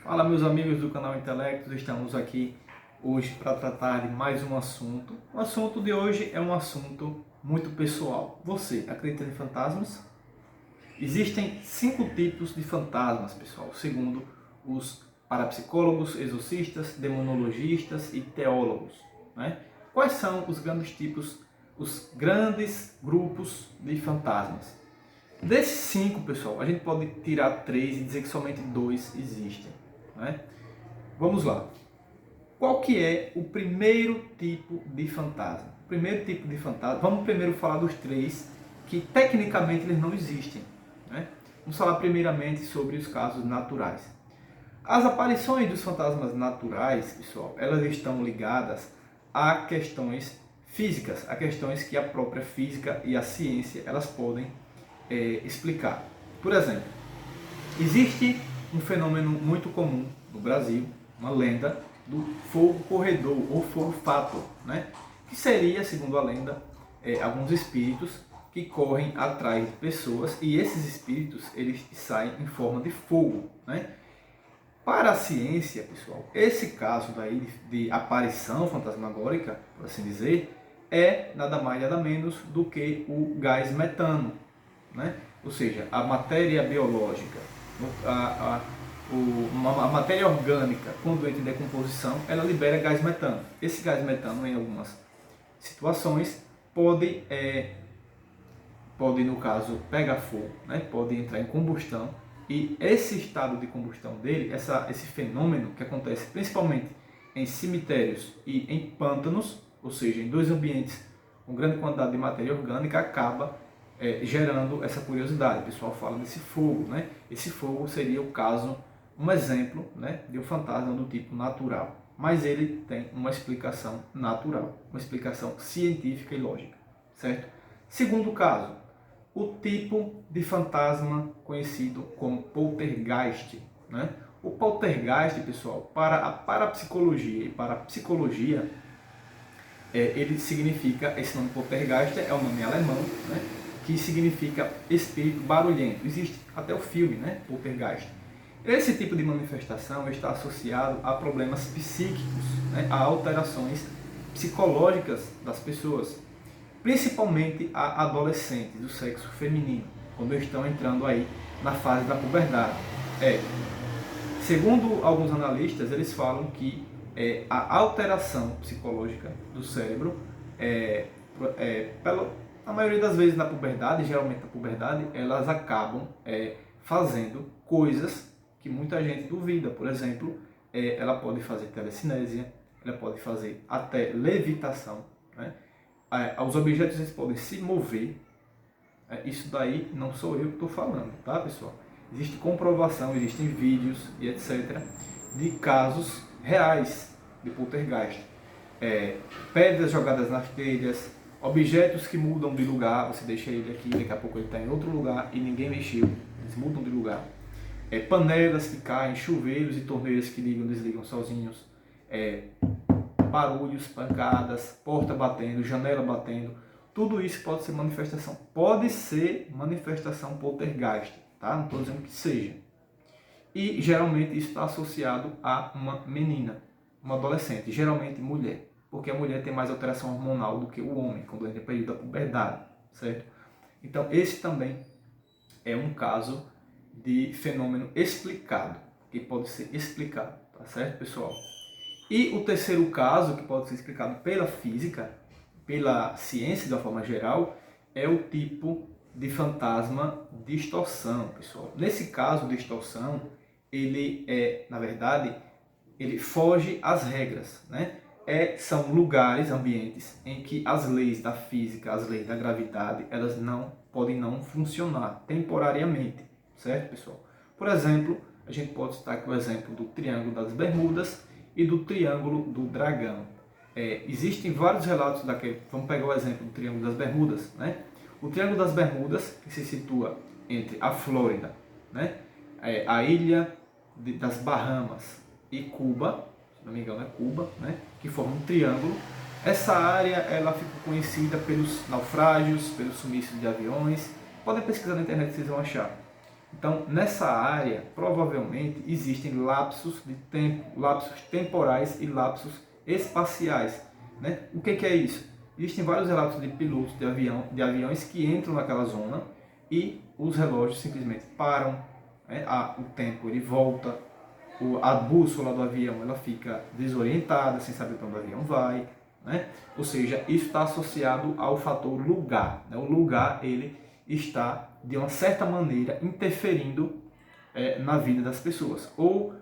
Fala, meus amigos do canal Intelectos, estamos aqui hoje para tratar de mais um assunto. O assunto de hoje é um assunto muito pessoal. Você acredita em fantasmas? Existem 5 tipos de fantasmas, pessoal, segundo os parapsicólogos, exorcistas, demonologistas e teólogos, né? Quais são os grandes tipos, os grandes grupos de fantasmas? Desses 5, pessoal, a gente pode tirar 3 e dizer que somente 2 existem, né? Vamos lá. Qual que é o primeiro tipo de fantasma? O primeiro tipo de fantasma, vamos primeiro falar dos 3 que tecnicamente eles não existem, né? Vamos falar primeiramente sobre os casos naturais. As aparições dos fantasmas naturais, pessoal, elas estão ligadas a questões físicas, a questões que a própria física e a ciência elas podem explicar. Por exemplo, existe um fenômeno muito comum no Brasil, uma lenda do fogo corredor ou fogo fato, né? Que seria, segundo a lenda, alguns espíritos que correm atrás de pessoas e esses espíritos eles saem em forma de fogo, né? Para a ciência, pessoal, esse caso daí de aparição fantasmagórica, por assim dizer, é nada mais nada menos do que o gás metano, né? Ou seja, a matéria biológica, a matéria orgânica, quando entra em decomposição, ela libera gás metano. Esse gás metano, em algumas situações, pode no caso, pegar fogo, né? Pode entrar em combustão. E esse estado de combustão dele, esse fenômeno que acontece principalmente em cemitérios e em pântanos, ou seja, em dois ambientes com grande quantidade de matéria orgânica, acaba gerando essa curiosidade. O pessoal fala desse fogo, né? Esse fogo seria o caso, um exemplo, né, de um fantasma do tipo natural. Mas ele tem uma explicação natural, uma explicação científica e lógica, certo? Segundo caso, o tipo de fantasma conhecido como poltergeist, né? O poltergeist, pessoal, para a parapsicologia e para a psicologia, ele significa, esse nome poltergeist é um nome alemão, né? Que significa espírito barulhento. Existe até o filme, né? Poltergeist. Esse tipo de manifestação está associado a problemas psíquicos, né? A alterações psicológicas das pessoas, principalmente a adolescentes do sexo feminino, quando estão entrando aí na fase da puberdade. Segundo alguns analistas, eles falam que a alteração psicológica do cérebro, a maioria das vezes na puberdade, geralmente na puberdade, elas acabam fazendo coisas que muita gente duvida. Por exemplo, ela pode fazer telecinésia, ela pode fazer até levitação, né? Os objetos eles podem se mover. Isso daí não sou eu que estou falando, tá, pessoal? Existe comprovação, existem vídeos e etc. de casos reais de poltergeist. Pedras jogadas nas telhas, objetos que mudam de lugar, você deixa ele aqui, daqui a pouco ele está em outro lugar e ninguém mexeu, eles mudam de lugar. Panelas que caem, chuveiros e torneiras que ligam e desligam sozinhos. Barulhos, pancadas, porta batendo, janela batendo, tudo isso pode ser manifestação poltergeist, tá? Não estou dizendo que seja. E geralmente isso está associado a uma menina, uma adolescente, geralmente mulher, porque a mulher tem mais alteração hormonal do que o homem quando entra no período da puberdade, certo? Então esse também é um caso de fenômeno explicado, que pode ser explicado, tá certo, pessoal? E o terceiro caso, que pode ser explicado pela física, pela ciência de uma forma geral, é o tipo de fantasma distorção, pessoal. Nesse caso, distorção, ele na verdade, ele foge às regras, né? São lugares, ambientes, em que as leis da física, as leis da gravidade, elas podem não funcionar temporariamente, certo, pessoal? Por exemplo, a gente pode citar aqui o exemplo do Triângulo das Bermudas e do Triângulo do Dragão. Existem vários relatos daquele. Vamos pegar o exemplo do Triângulo das Bermudas, né? O Triângulo das Bermudas, que se situa entre a Flórida, né? A ilha das Bahamas e Cuba, se não me engano é Cuba, né? Que forma um triângulo. Essa área ela ficou conhecida pelos naufrágios, pelos sumiços de aviões. Podem pesquisar na internet que vocês vão achar. Então, nessa área, provavelmente, existem lapsos de tempo, lapsos temporais e lapsos espaciais. Né? O que é isso? Existem vários relatos de pilotos de aviões que entram naquela zona e os relógios simplesmente param, né? O tempo ele volta, a bússola do avião ela fica desorientada, sem saber para onde o avião vai. Né? Ou seja, isso está associado ao fator lugar. Né? O lugar ele está, de uma certa maneira, interferindo na vida das pessoas. Ou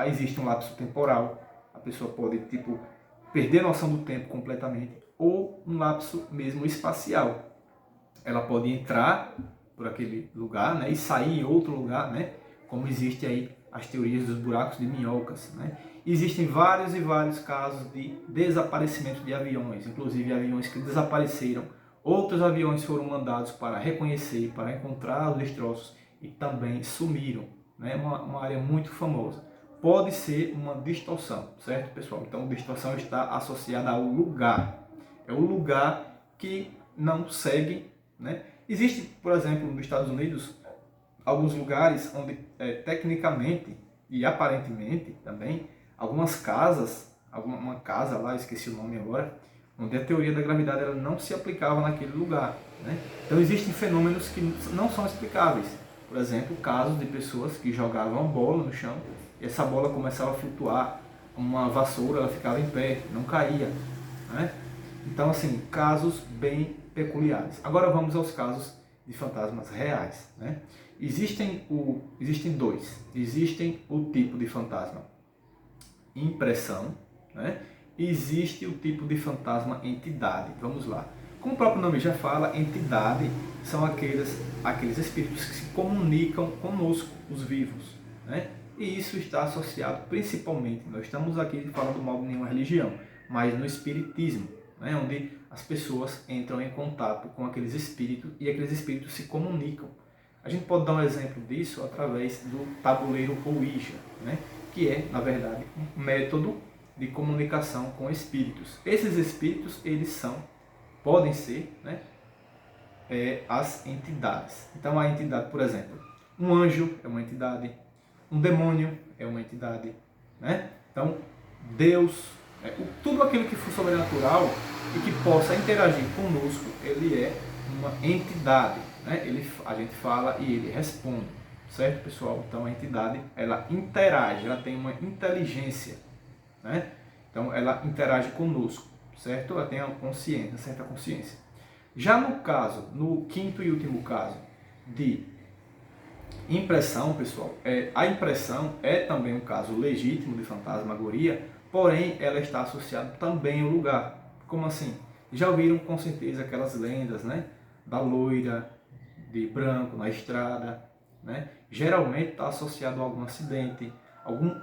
existe um lapso temporal, a pessoa pode perder a noção do tempo completamente, ou um lapso mesmo espacial. Ela pode entrar por aquele lugar, né, e sair em outro lugar, né, como existe aí as teorias dos buracos de minhocas. Né. Existem vários e vários casos de desaparecimento de aviões, inclusive aviões que desapareceram. Outros aviões foram mandados para reconhecer, para encontrar os destroços e também sumiram. Né? Uma área muito famosa. Pode ser uma distorção, certo, pessoal? Então, a distorção está associada ao lugar. É o lugar que não segue. Né? Existe, por exemplo, nos Estados Unidos, alguns lugares onde, tecnicamente e aparentemente também, algumas casas, uma casa lá, esqueci o nome agora, onde a teoria da gravidade ela não se aplicava naquele lugar. Né? Então existem fenômenos que não são explicáveis. Por exemplo, casos de pessoas que jogavam uma bola no chão e essa bola começava a flutuar, uma vassoura ela ficava em pé, não caía. Né? Então, assim, casos bem peculiares. Agora vamos aos casos de fantasmas reais. Né? Existem dois. Existem o tipo de fantasma impressão, né? Existe o tipo de fantasma entidade. Vamos lá. Como o próprio nome já fala, entidade são aqueles espíritos que se comunicam conosco, os vivos. Né? E isso está associado principalmente, nós estamos aqui falando mal de nenhuma religião, mas no espiritismo, né? Onde as pessoas entram em contato com aqueles espíritos e aqueles espíritos se comunicam. A gente pode dar um exemplo disso através do tabuleiro Ouija, né? Que é, na verdade, um método de comunicação com espíritos. Esses espíritos, eles podem ser, né, as entidades. Então, a entidade, por exemplo, um anjo é uma entidade, um demônio é uma entidade. Né? Então, Deus, tudo aquilo que for sobrenatural e que possa interagir conosco, ele é uma entidade. Né? A gente fala e ele responde. Certo, pessoal? Então a entidade, ela interage, ela tem uma inteligência, né? Então ela interage conosco, certo? Ela tem uma consciência, certa consciência. Já no quinto e último caso de impressão, pessoal, a impressão é também um caso legítimo de fantasmagoria, porém ela está associada também ao lugar. Como assim? Já ouviram com certeza aquelas lendas, né? Da loira de branco na estrada, né? Geralmente está associado a algum acidente, algum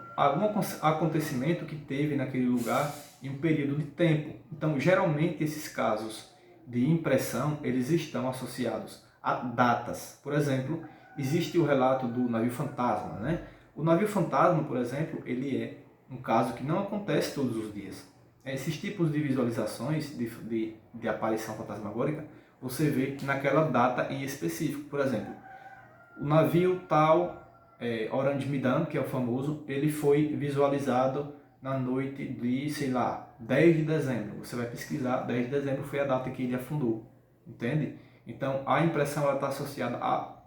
acontecimento que teve naquele lugar em um período de tempo. Então, geralmente esses casos de impressão, eles estão associados a datas. Por exemplo, existe o relato do navio fantasma. Né? O navio fantasma, por exemplo, ele é um caso que não acontece todos os dias. Esses tipos de visualizações de aparição fantasmagórica, você vê naquela data em específico. Por exemplo, o navio tal, Orange Midan, que é o famoso, ele foi visualizado na noite de, sei lá, 10 de dezembro. Você vai pesquisar, 10 de dezembro foi a data que ele afundou. Entende? Então, a impressão está associada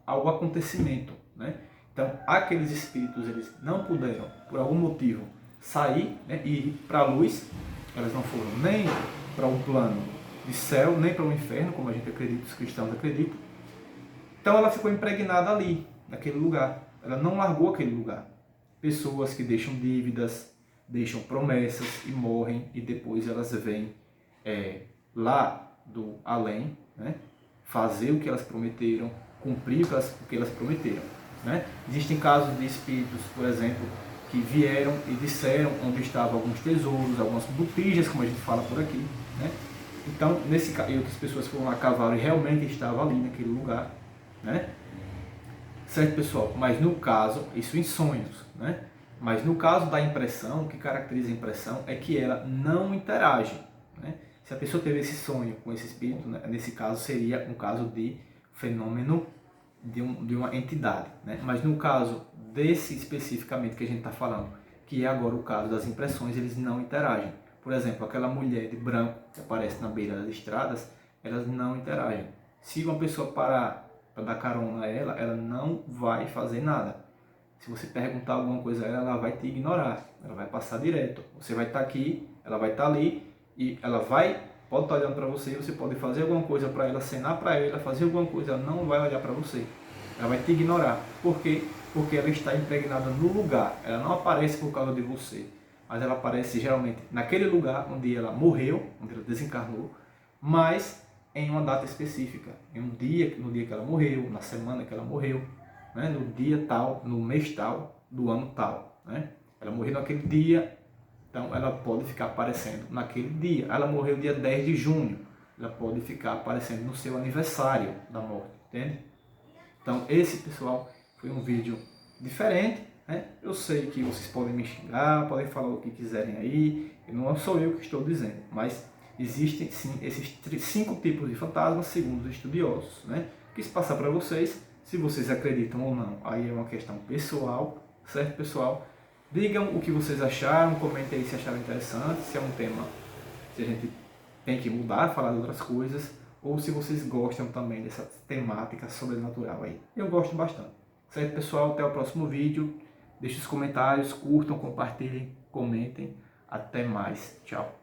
ao acontecimento. Né? Então, aqueles espíritos, eles não puderam, por algum motivo, sair, né, e ir para a luz. Elas não foram nem para um plano de céu, nem para o inferno, como a gente acredita, os cristãos acreditam. Então ela ficou impregnada ali, naquele lugar. Ela não largou aquele lugar. Pessoas que deixam dívidas, deixam promessas e morrem, e depois elas vêm lá do além, né, fazer o que elas prometeram, cumprir o que elas prometeram. Né? Existem casos de espíritos, por exemplo, que vieram e disseram onde estavam alguns tesouros, algumas botijas, como a gente fala por aqui. Né? Então, e outras pessoas foram lá, cavaram e realmente estavam ali naquele lugar. Né? Certo, pessoal? Mas no caso, isso em sonhos. Né? Mas no caso da impressão, o que caracteriza a impressão é que ela não interage. Né? Se a pessoa teve esse sonho com esse espírito, né, nesse caso seria um caso de fenômeno de uma entidade, né? Mas no caso desse especificamente que a gente está falando, que é agora o caso das impressões, eles não interagem. Por exemplo, aquela mulher de branco que aparece na beira das estradas, elas não interagem. Se uma pessoa parar para dar carona a ela, ela não vai fazer nada. Se você perguntar alguma coisa a ela, ela vai te ignorar, ela vai passar direto. Você vai estar aqui, ela vai estar ali e ela pode estar olhando para você, você pode fazer alguma coisa para ela, acenar para ela, fazer alguma coisa, ela não vai olhar para você. Ela vai te ignorar. Por quê? Porque ela está impregnada no lugar. Ela não aparece por causa de você, mas ela aparece geralmente naquele lugar onde ela morreu, onde ela desencarnou, mas em uma data específica, em no dia que ela morreu, na semana que ela morreu, né? No dia tal, no mês tal, do ano tal, né? Ela morreu naquele dia, então ela pode ficar aparecendo naquele dia. Ela morreu dia 10 de junho, ela pode ficar aparecendo no seu aniversário da morte, entende? Então esse, pessoal, foi um vídeo diferente, né? Eu sei que vocês podem me xingar, podem falar o que quiserem aí, não sou eu que estou dizendo, mas existem sim esses 5 tipos de fantasmas segundo os estudiosos, né? Quis passar para vocês. Se vocês acreditam ou não, aí é uma questão pessoal, certo, pessoal? Digam o que vocês acharam, comentem aí se acharam interessante, se é um tema que a gente tem que mudar, falar de outras coisas, ou se vocês gostam também dessa temática sobrenatural aí. Eu gosto bastante. Certo, pessoal? Até o próximo vídeo. Deixem os comentários, curtam, compartilhem, comentem. Até mais. Tchau.